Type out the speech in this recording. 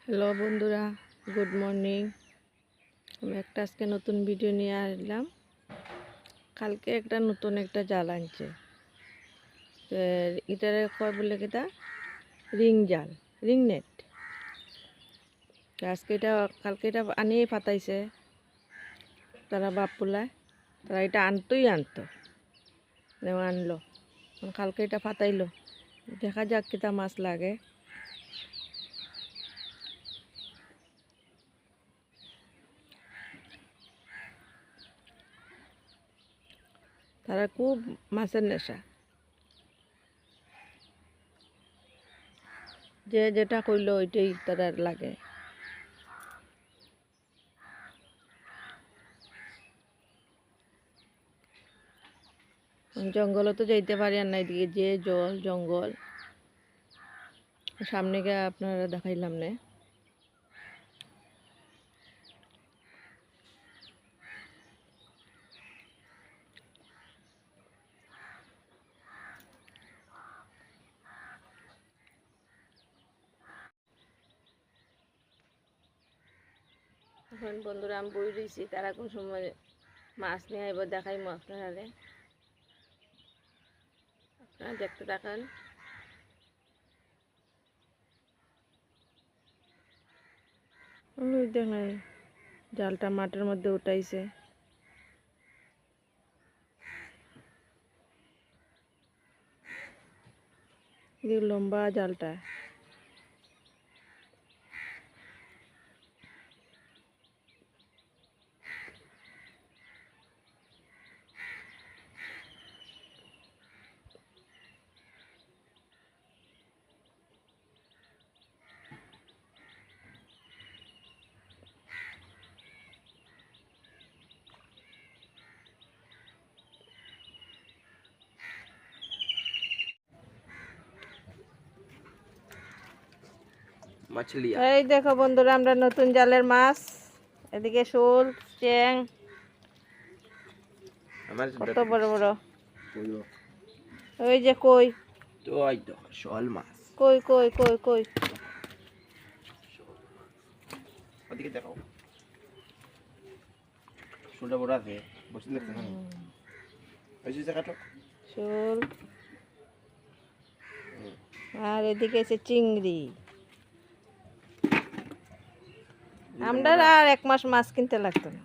Hello বন্ধুরা, good morning. আমি আজকে নতুন ভিডিও নিয়ে আসলাম। কালকে নতুন একটা জাল আনছে, তো এটারে কয় বলে কেটা রিং জাল, রিং নেট। আজকে কালকে এটা আনিয়ে পাতাইছে তারা বাপুলা, তারা এটা আনতো আনলো, কালকে এটা পাতাইলো। দেখা যাক কেটা মাছ লাগে। তারা খুব মাছের নেশা, যে যেটা কইলো ওইটাই তারা লাগে। জঙ্গলে তো যাইতে পারি আর না, এদিকে যে জল জঙ্গল, সামনে গিয়ে আপনারা দেখাইলাম না। এখন বন্ধুরা আমি বই রয়েছি, তারা কোন সময় মাছ নিয়ে এবার দেখাইমো আপনারা, আপনারা দেখতে দেখান। দেখেন জালটা মাঠের মধ্যে উঠাইছে, লম্বা জালটা। এই দেখো বন্ধুরা, আমরা নতুন জালের মাছ, এদিকে শোল চ্যাং, কত বড় বড়। ওই যে কই, শোল মাছ, কই কই কই কই, ওদিকে দেখো শোলটা বড় আছে, বসে দেখতে না ওই যে কাটো শোল। আর এদিকে আছে চিংড়ি। আমরা আর 1 মাস মাছ কিনতে লাগতো না।